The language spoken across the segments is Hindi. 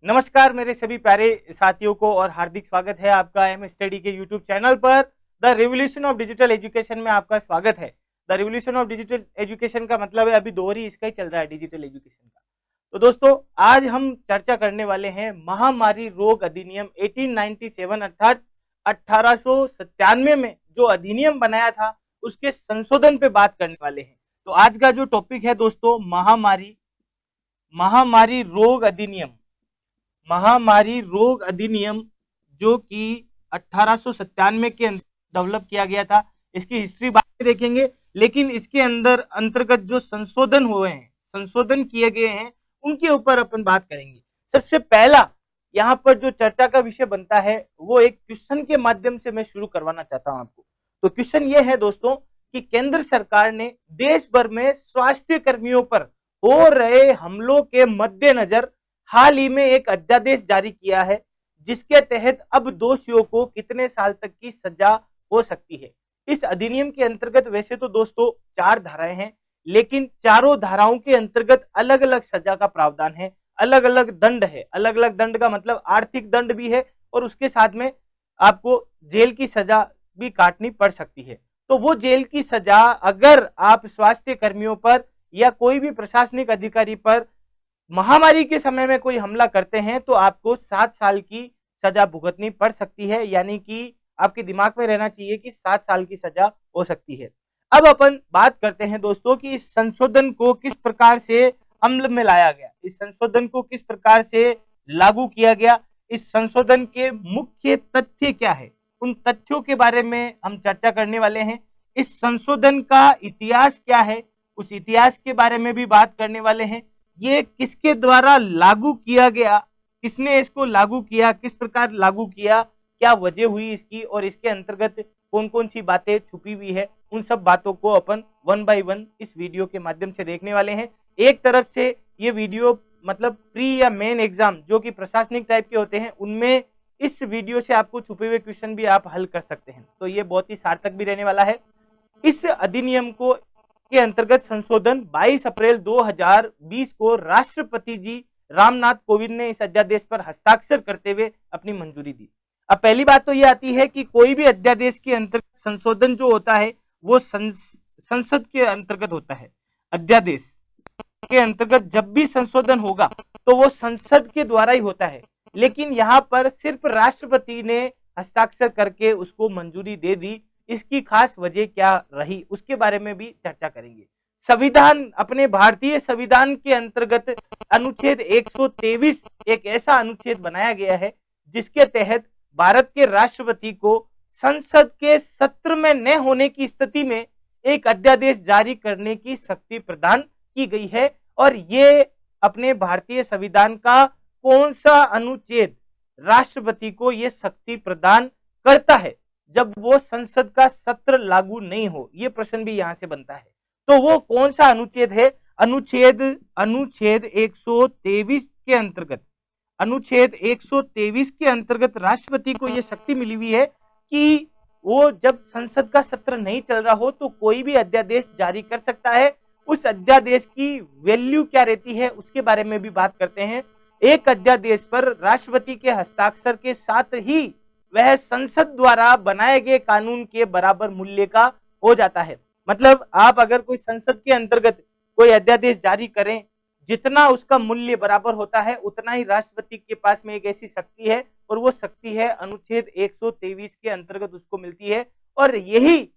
नमस्कार मेरे सभी प्यारे साथियों को और हार्दिक स्वागत है आपका एम स्टडी के यूट्यूब चैनल पर। The revolution of digital education में आपका स्वागत है। The revolution of digital education का मतलब है अभी दोहरी इसका ही चल रहा है डिजिटल एजुकेशन का। तो दोस्तों आज हम चर्चा करने वाले हैं महामारी रोग अधिनियम 1897 अर्थात 1897 में जो अधिनियम बनाया था उसके संशोधन पे बात करने वाले हैं। तो आज का जो टॉपिक है दोस्तों महामारी रोग अधिनियम जो कि 1897 के अंदर डेवलप किया गया था। इसकी हिस्ट्री बाद में देखेंगे, लेकिन इसके अंतर्गत जो संशोधन किए गए हैं उनके ऊपर अपन बात करेंगे। सबसे पहला यहाँ पर जो चर्चा का विषय बनता है वो एक क्वेश्चन के माध्यम से मैं शुरू करवाना चाहता हूँ आपको। तो क्वेश्चन ये है दोस्तों कि केंद्र सरकार ने देश भर में स्वास्थ्य कर्मियों पर हो रहे हमलों के मद्देनजर हाल ही में एक अध्यादेश जारी किया है, जिसके तहत अब दोषियों को कितने साल तक की सजा हो सकती है। इस अधिनियम के अंतर्गत वैसे तो दोस्तों 4 धाराएं हैं, लेकिन चारों धाराओं के अंतर्गत अलग अलग सजा का प्रावधान है, अलग अलग दंड है। अलग अलग दंड का मतलब आर्थिक दंड भी है और उसके साथ में आपको जेल की सजा भी काटनी पड़ सकती है। तो वो जेल की सजा अगर आप स्वास्थ्य कर्मियों पर या कोई भी प्रशासनिक अधिकारी पर महामारी के समय में कोई हमला करते हैं तो आपको 7 साल की सजा भुगतनी पड़ सकती है। यानी कि आपके दिमाग में रहना चाहिए कि 7 साल की सजा हो सकती है। अब अपन बात करते हैं दोस्तों कि इस संशोधन को किस प्रकार से अमल में लाया गया, इस संशोधन को किस प्रकार से लागू किया गया, इस संशोधन के मुख्य तथ्य क्या है, उन तथ्यों के बारे में हम चर्चा करने वाले हैं। इस संशोधन का इतिहास क्या है, उस इतिहास के बारे में भी बात करने वाले हैं। ये किसके द्वारा लागू किया गया, किसने इसको लागू किया, किस प्रकार लागू किया, क्या वजह हुई इसकी और इसके अंतर्गत कौन कौन सी बातें छुपी हुई है, उन सब बातों को अपन 1 बाय 1 इस वीडियो के माध्यम से देखने वाले हैं। एक तरफ से ये वीडियो मतलब प्री या मेन एग्जाम जो कि प्रशासनिक टाइप के होते हैं उनमें इस वीडियो से आपको छुपे हुए क्वेश्चन भी आप हल कर सकते हैं, तो ये बहुत ही सार्थक भी रहने वाला है। इस अधिनियम को के अंतर्गत संशोधन 22 अप्रैल 2020 को राष्ट्रपति जी रामनाथ कोविंद ने इस अध्यादेश पर हस्ताक्षर करते हुए अपनी मंजूरी दी। अब पहली बात तो ये आती है कि कोई भी अध्यादेश के अंतर्गत संशोधन जो होता है वो संसद के अंतर्गत होता है। अध्यादेश के अंतर्गत जब भी संशोधन होगा तो वो संसद के द्वारा ही होता है, लेकिन यहाँ पर सिर्फ राष्ट्रपति ने हस्ताक्षर करके उसको मंजूरी दे दी। इसकी खास वजह क्या रही उसके बारे में भी चर्चा करेंगे। संविधान, अपने भारतीय संविधान के अंतर्गत अनुच्छेद 123 एक ऐसा अनुच्छेद बनाया गया है जिसके तहत भारत के राष्ट्रपति को संसद के सत्र में न होने की स्थिति में एक अध्यादेश जारी करने की शक्ति प्रदान की गई है। और ये अपने भारतीय संविधान का कौन सा अनुच्छेद राष्ट्रपति को ये शक्ति प्रदान करता है जब वो संसद का सत्र लागू नहीं हो, ये प्रश्न भी यहां से बनता है। तो वो कौन सा अनुच्छेद है? अनुच्छेद 123 के अंतर्गत, अनुच्छेद 123 के अंतर्गत राष्ट्रपति को यह शक्ति मिली हुई है कि वो जब संसद का सत्र नहीं चल रहा हो तो कोई भी अध्यादेश जारी कर सकता है। उस अध्यादेश की वैल्यू क्या रहती है उसके बारे में भी बात करते हैं। एक अध्यादेश पर राष्ट्रपति के हस्ताक्षर के साथ ही वह संसद द्वारा बनाए गए कानून के बराबर मूल्य का हो जाता है। मतलब आप अगर कोई संसद के अंतर्गत कोई अध्यादेश जारी करें, जितना उसका मूल्य बराबर होता है उतना ही राष्ट्रपति के पास में एक ऐसी शक्ति है और वो शक्ति है अनुच्छेद 123 के अंतर्गत उसको मिलती है। और यही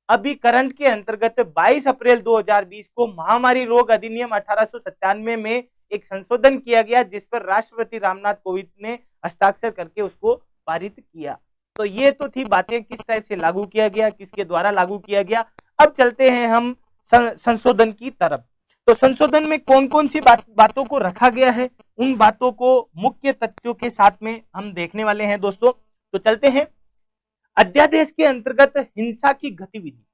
अभी करंट के अंतर्गत 22 अप्रैल 2020 को महामारी रोग अधिनियम 1897 में एक संशोधन किया गया जिस पर राष्ट्रपति रामनाथ कोविंद ने हस्ताक्षर करके उसको पारित किया। तो ये तो थी बातें किस टाइप से लागू किया गया, किसके द्वारा लागू किया गया। अब चलते हैं हम संशोधन की तरफ। तो संशोधन में कौन कौन सी बातों को रखा गया है, उन बातों को मुख्य तथ्यों के साथ में हम देखने वाले हैं दोस्तों। तो चलते हैं। अध्यादेश के अंतर्गत हिंसा की गतिविधि।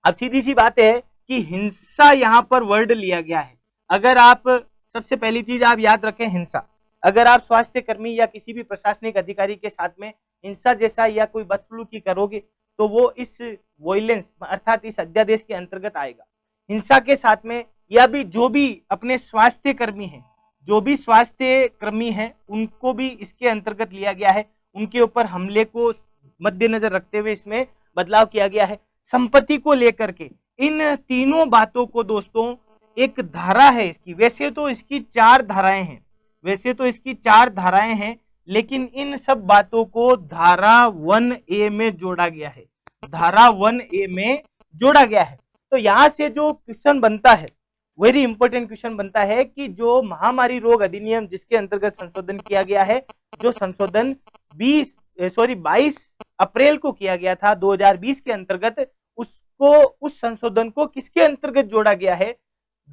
अब सीधी सी बात है कि हिंसा यहाँ पर वर्ड लिया गया है। अगर आप सबसे पहली चीज आप याद रखें हिंसा, अगर आप स्वास्थ्य कर्मी या किसी भी प्रशासनिक अधिकारी के साथ में हिंसा जैसा या कोई बदसलूकी करोगे तो वो इस वॉयलेंस अर्थात इस अध्यादेश के अंतर्गत आएगा। हिंसा के साथ में या भी जो भी अपने स्वास्थ्य कर्मी हैं जो भी स्वास्थ्य कर्मी हैं उनको भी इसके अंतर्गत लिया गया है। उनके ऊपर हमले को मद्देनजर रखते हुए इसमें बदलाव किया गया है। संपत्ति को लेकर के इन तीनों बातों को दोस्तों एक धारा है इसकी, वैसे तो इसकी 4 धाराएं हैं, वैसे तो इसकी 4 धाराएं हैं, लेकिन इन सब बातों को धारा 1A में जोड़ा गया है, धारा 1A में जोड़ा गया है। तो यहां से जो क्वेश्चन बनता है, वेरी इंपॉर्टेंट क्वेश्चन बनता है कि जो महामारी रोग अधिनियम जिसके अंतर्गत संशोधन किया गया है, जो संशोधन 22 अप्रैल को किया गया था 2020 के अंतर्गत, उसको उस संशोधन को किसके अंतर्गत जोड़ा गया है?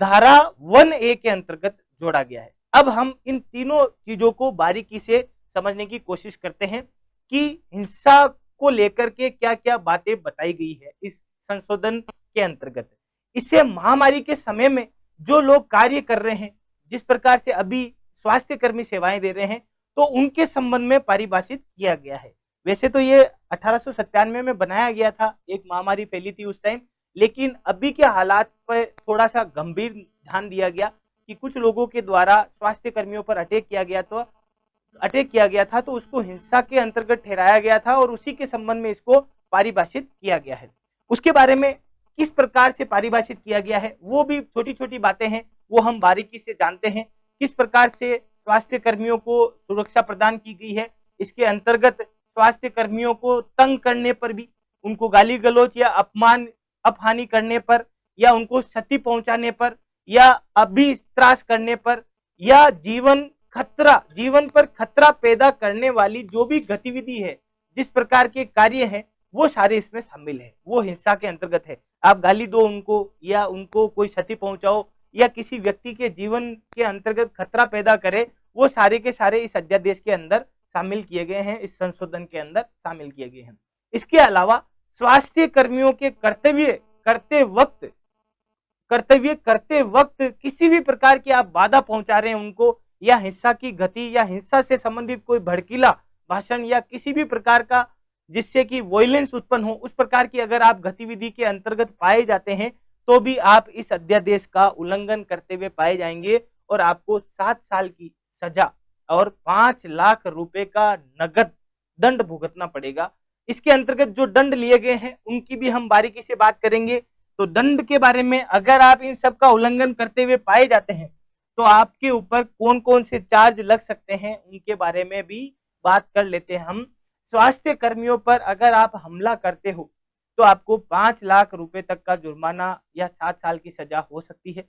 धारा 1A के अंतर्गत जोड़ा गया है। अब हम इन तीनों चीजों को बारीकी से समझने की कोशिश करते हैं कि हिंसा को लेकर के क्या क्या बातें बताई गई है इस संशोधन के अंतर्गत। इससे महामारी के समय में जो लोग कार्य कर रहे हैं, जिस प्रकार से अभी स्वास्थ्य कर्मी सेवाएं दे रहे हैं, तो उनके संबंध में परिभाषित किया गया है। वैसे तो ये 1897 में बनाया गया था, एक महामारी फैली थी उस टाइम, लेकिन अभी के हालात पर थोड़ा सा गंभीर ध्यान दिया गया कि कुछ लोगों के द्वारा स्वास्थ्य कर्मियों पर अटैक किया गया था, तो उसको हिंसा के अंतर्गत ठहराया गया था और उसी के संबंध में इसको परिभाषित किया गया है। उसके बारे में किस प्रकार से परिभाषित किया गया है, वो भी छोटी छोटी बातें हैं, वो हम बारीकी से जानते हैं। किस प्रकार से स्वास्थ्य कर्मियों को सुरक्षा प्रदान की गई है, इसके अंतर्गत स्वास्थ्य कर्मियों को तंग करने पर भी, उनको गाली गलौज या अपहानि करने पर, या उनको क्षति पहुंचाने पर, या अभित्रास करने पर, या जीवन पर खतरा पैदा करने वाली जो भी गतिविधि है, जिस प्रकार के कार्य हैं, वो सारे इसमें शामिल है, वो हिंसा के अंतर्गत है। आप गाली दो उनको, या उनको कोई क्षति पहुंचाओ, या किसी व्यक्ति के जीवन के अंतर्गत खतरा पैदा करे, वो सारे के सारे इस अध्यादेश के अंदर शामिल किए गए हैं, इस संशोधन के अंदर शामिल किए गए हैं। इसके अलावा स्वास्थ्य कर्मियों के कर्तव्य करते वक्त किसी भी प्रकार की आप बाधा पहुंचा रहे हैं उनको, या हिंसा की गति या हिंसा से संबंधित कोई भड़कीला भाषण या किसी भी प्रकार का जिससे कि वायलेंस उत्पन्न हो, उस प्रकार की अगर आप गतिविधि के अंतर्गत पाए जाते हैं, तो भी आप इस अध्यादेश का उल्लंघन करते हुए पाए जाएंगे और आपको 7 साल की सजा और 5 लाख रुपए का नगद दंड भुगतना पड़ेगा। इसके अंतर्गत जो दंड लिए गए हैं उनकी भी हम बारीकी से बात करेंगे। तो दंड के बारे में, अगर आप इन सब का उल्लंघन करते हुए पाए जाते हैं, तो आपके ऊपर कौन कौन से चार्ज लग सकते हैं, उनके बारे में भी बात कर लेते हैं हम। स्वास्थ्य कर्मियों पर अगर आप हमला करते हो, तो आपको 5 लाख रुपए तक का जुर्माना या 7 साल की सजा हो सकती है,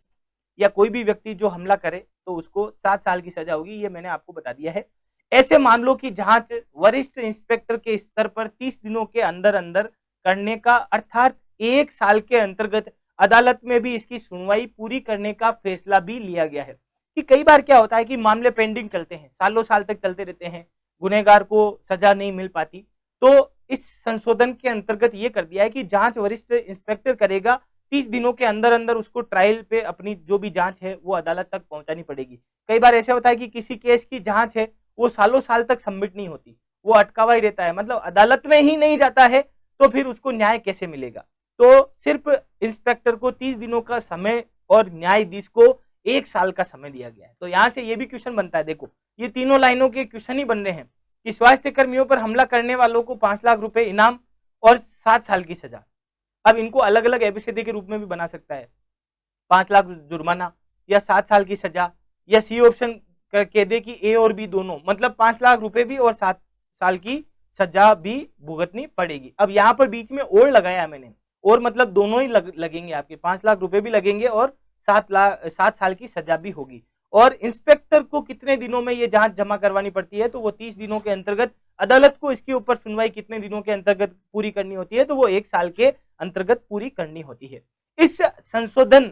या कोई भी व्यक्ति जो हमला करे तो उसको 7 साल की सजा होगी, ये मैंने आपको बता दिया है। ऐसे मामलों की जांच वरिष्ठ इंस्पेक्टर के स्तर पर 30 दिनों के अंदर अंदर करने का, अर्थात 1 साल के अंतर्गत अदालत में भी इसकी सुनवाई पूरी करने का फैसला भी लिया गया है। कि कई बार क्या होता है कि मामले पेंडिंग चलते हैं, सालों साल तक चलते रहते हैं, गुनहगार को सजा नहीं मिल पाती, तो इस संशोधन के अंतर्गत ये कर दिया है कि जांच वरिष्ठ इंस्पेक्टर करेगा, 30 दिनों के अंदर अंदर उसको ट्रायल पे अपनी जो भी जांच है वो अदालत तक पहुंचानी पड़ेगी। कई बार ऐसा होता है कि किसी केस की जांच है वो सालों साल तक सबमिट नहीं होती, वो अटका हुआ ही रहता है, मतलब अदालत में ही नहीं जाता है, तो फिर उसको न्याय कैसे मिलेगा। तो सिर्फ इंस्पेक्टर को 30 दिनों का समय और न्यायाधीश को 1 साल का समय दिया गया है। तो यहाँ से ये भी क्वेश्चन बनता है, देखो ये तीनों लाइनों के क्वेश्चन ही बन रहे हैं कि स्वास्थ्य कर्मियों पर हमला करने वालों को 5 लाख रुपए इनाम और 7 साल की सजा। अब इनको अलग अलग एबीसीडी के रूप में भी बना सकता है, 5 लाख जुर्माना या 7 साल की सजा, या सी ऑप्शन कह दे कि ए और बी दोनों, मतलब 5 लाख रुपए भी और 7 साल की सजा भी भुगतनी पड़ेगी। अब यहाँ पर बीच में और लगाया मैंने, और मतलब दोनों ही लगेंगे, आपके 5 लाख रुपए भी लगेंगे और 7 साल की सजा भी होगी। और इंस्पेक्टर को कितने दिनों में ये जांच जमा करवानी पड़ती है, तो वो 30 दिनों के अंतर्गत। अदालत को इसके ऊपर सुनवाई कितने दिनों के अंतर्गत पूरी करनी होती है, तो वो 1 साल के अंतर्गत पूरी करनी होती है। इस संशोधन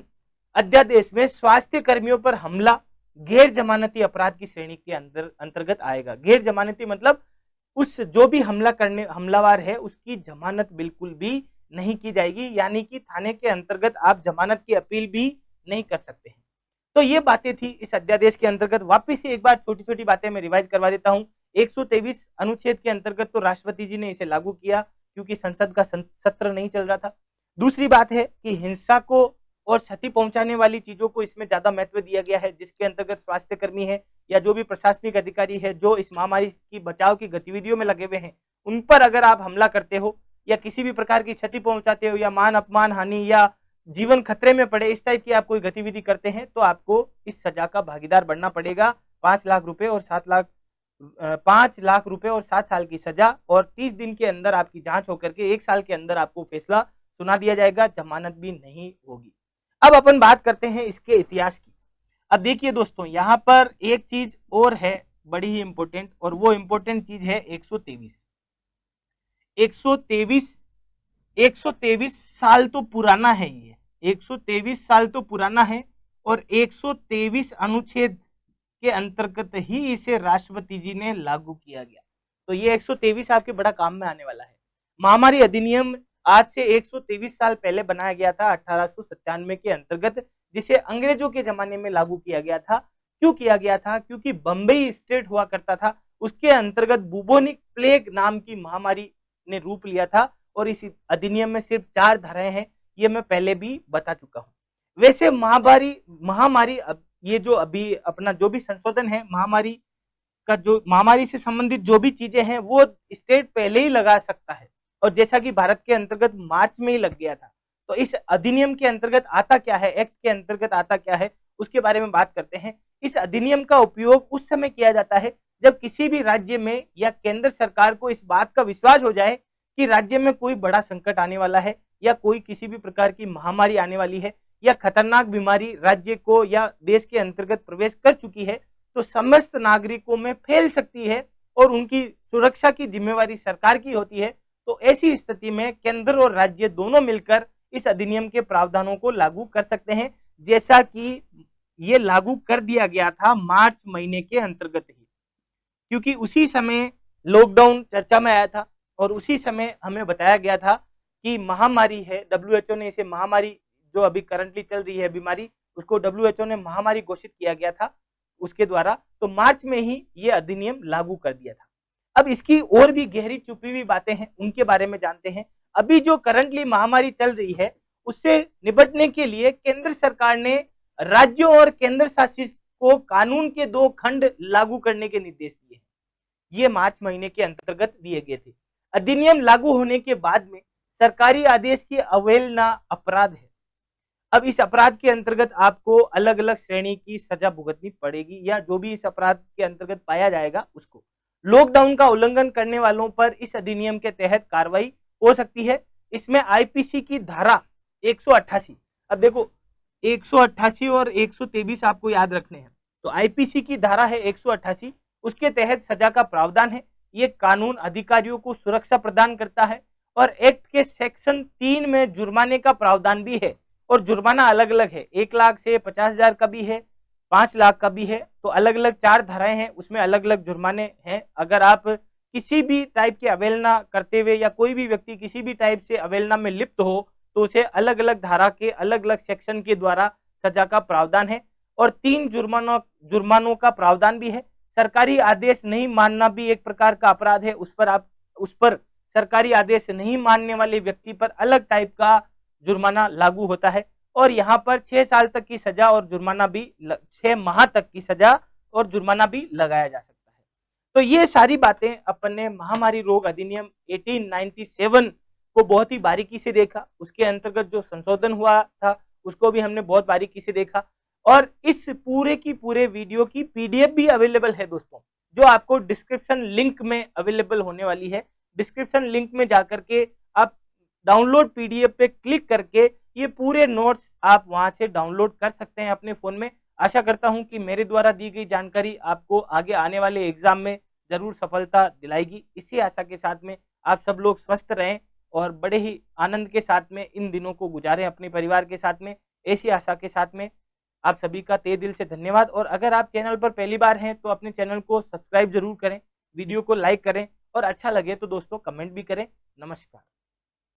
अध्यादेश में स्वास्थ्य कर्मियों पर हमला गैर जमानती अपराध की श्रेणी के अंतर्गत आएगा। गैर जमानती मतलब उस जो भी हमलावर है उसकी जमानत बिल्कुल भी नहीं की जाएगी, यानी कि थाने के अंतर्गत आप जमानत की अपील भी नहीं कर सकते हैं। तो ये बातें थी इस अध्यादेश के अंतर्गत। वापिस से एक बार छोटी छोटी बातें मैं रिवाइज करवा देता हूं। 123 अनुच्छेद के अंतर्गत तो राष्ट्रपति जी ने इसे लागू किया क्योंकि संसद का सत्र नहीं चल रहा था। दूसरी बात है कि हिंसा को और क्षति पहुंचाने वाली चीजों को इसमें ज्यादा महत्व दिया गया है, जिसके अंतर्गत स्वास्थ्य कर्मी है या जो भी प्रशासनिक अधिकारी है जो इस महामारी की बचाव की गतिविधियों में लगे हुए हैं, उन पर अगर आप हमला करते हो या किसी भी प्रकार की क्षति पहुंचाते हो या मान अपमान हानि या जीवन खतरे में पड़े, इस टाइप की आप कोई गतिविधि करते हैं तो आपको इस सजा का भागीदार बनना पड़ेगा। 5 लाख रुपए और 5 लाख रुपए और 7 साल की सजा और 30 दिन के अंदर आपकी जांच होकर के 1 साल के अंदर आपको फैसला सुना दिया जाएगा, जमानत भी नहीं होगी। अब अपन बात करते हैं इसके इतिहास की। अब देखिए दोस्तों, यहाँ पर एक चीज और है बड़ी ही इंपॉर्टेंट, और वो इंपॉर्टेंट चीज है 123 साल तो पुराना है ये, 123 साल तो पुराना है और 123 अनुच्छेद के अंतर्गत ही इसे राष्ट्रपति जी ने लागू किया गया। तो ये 123 आपके बड़ा काम में आने वाला है। महामारी अधिनियम आज से 123 साल पहले बनाया गया था 1897 के अंतर्गत, जिसे अंग्रेजों के जमाने में लागू किया गया था। क्यों किया गया था? क्योंकि बम्बई स्टेट हुआ करता था, उसके अंतर्गत बुबोनिक प्लेग नाम की महामारी ने रूप लिया था और इस अधिनियम में सिर्फ 4 धाराएं हैं, ये मैं पहले भी बता चुका हूं। वैसे महामारी ये जो अभी अपना जो भी संशोधन है महामारी का, जो महामारी से संबंधित जो भी चीजें हैं वो स्टेट पहले ही लगा सकता है, और जैसा कि भारत के अंतर्गत मार्च में ही लग गया था। तो इस अधिनियम के अंतर्गत आता क्या है, एक्ट के अंतर्गत आता क्या है, उसके बारे में बात करते हैं। इस अधिनियम का उपयोग उस समय किया जाता है जब किसी भी राज्य में या केंद्र सरकार को इस बात का विश्वास हो जाए कि राज्य में कोई बड़ा संकट आने वाला है या कोई किसी भी प्रकार की महामारी आने वाली है या खतरनाक बीमारी राज्य को या देश के अंतर्गत प्रवेश कर चुकी है, तो समस्त नागरिकों में फैल सकती है और उनकी सुरक्षा की जिम्मेवारी सरकार की होती है। तो ऐसी स्थिति में केंद्र और राज्य दोनों मिलकर इस अधिनियम के प्रावधानों को लागू कर सकते हैं, जैसा कि ये लागू कर दिया गया था मार्च महीने के अंतर्गत ही, क्योंकि उसी समय लॉकडाउन चर्चा में आया था और उसी समय हमें बताया गया था कि महामारी है, WHO ने इसे महामारी, जो अभी करंटली चल रही है बीमारी, उसको WHO ने महामारी घोषित किया गया था उसके द्वारा। तो मार्च में ही ये अधिनियम लागू कर दिया था। अब इसकी और भी गहरी छुपी हुई बातें हैं, उनके बारे में जानते हैं। अभी जो करंटली महामारी चल रही है उससे निपटने के लिए केंद्र सरकार ने राज्यों और केंद्र शासित को कानून के 2 खंड लागू करने के निर्देश दिए। ये मार्च महीने के अंतर्गत दिए गए थे। अधिनियम लागू होने के बाद में सरकारी आदेश की अवहेलना अपराध है। अब इस अपराध के अंतर्गत आपको अलग अलग श्रेणी की सजा भुगतनी पड़ेगी, या जो भी इस अपराध के अंतर्गत पाया जाएगा उसको। लॉकडाउन का उल्लंघन करने वालों पर इस अधिनियम के तहत कार्रवाई हो सकती है। इसमें आईपीसी की धारा 188, अब देखो 188 और 123 आपको याद रखने हैं। तो आईपीसी की धारा है 188, उसके तहत सजा का प्रावधान है। ये कानून अधिकारियों को सुरक्षा प्रदान करता है और एक्ट के सेक्शन 3 में जुर्माने का प्रावधान भी है, और जुर्माना अलग अलग है, 1 लाख से 50,000 का भी है, 5 लाख का भी है। तो अलग अलग 4 धाराएं हैं, उसमें अलग अलग जुर्माने हैं। अगर आप किसी भी टाइप की अवहेलना करते हुए या कोई भी व्यक्ति किसी भी टाइप से अवहेलना में लिप्त हो तो उसे अलग अलग धारा के अलग अलग सेक्शन के द्वारा सजा का प्रावधान है, और 3 जुर्मानों का प्रावधान भी है। सरकारी आदेश नहीं मानना भी एक प्रकार का अपराध है, उस पर सरकारी आदेश नहीं मानने वाले व्यक्ति पर अलग टाइप का जुर्माना लागू होता है। और यहाँ पर 6 साल तक की सजा और जुर्माना भी 6 माह तक की सजा और जुर्माना भी लगाया जा सकता है। तो ये सारी बातें अपन ने महामारी रोग अधिनियम 1897 को बहुत ही बारीकी से देखा। उसके अंतर्गत जो संशोधन हुआ था उसको भी हमने बहुत बारीकी से देखा, और इस पूरे की पूरे वीडियो की पीडीएफ भी अवेलेबल है दोस्तों, जो आपको डिस्क्रिप्शन लिंक में अवेलेबल होने वाली है। डिस्क्रिप्शन लिंक में जाकर के आप डाउनलोड पीडीएफ पे क्लिक करके ये पूरे नोट्स आप वहां से डाउनलोड कर सकते हैं अपने फोन में। आशा करता हूं कि मेरे द्वारा दी गई जानकारी आपको आगे आने वाले एग्जाम में जरूर सफलता दिलाएगी। इसी आशा के साथ में आप सब लोग स्वस्थ रहें और बड़े ही आनंद के साथ में इन दिनों को गुजारें अपने परिवार के साथ में। ऐसी आशा के साथ में आप सभी का तहे दिल से धन्यवाद। और अगर आप चैनल पर पहली बार हैं तो अपने चैनल को सब्सक्राइब जरूर करें, वीडियो को लाइक करें और अच्छा लगे तो दोस्तों कमेंट भी करें। नमस्कार।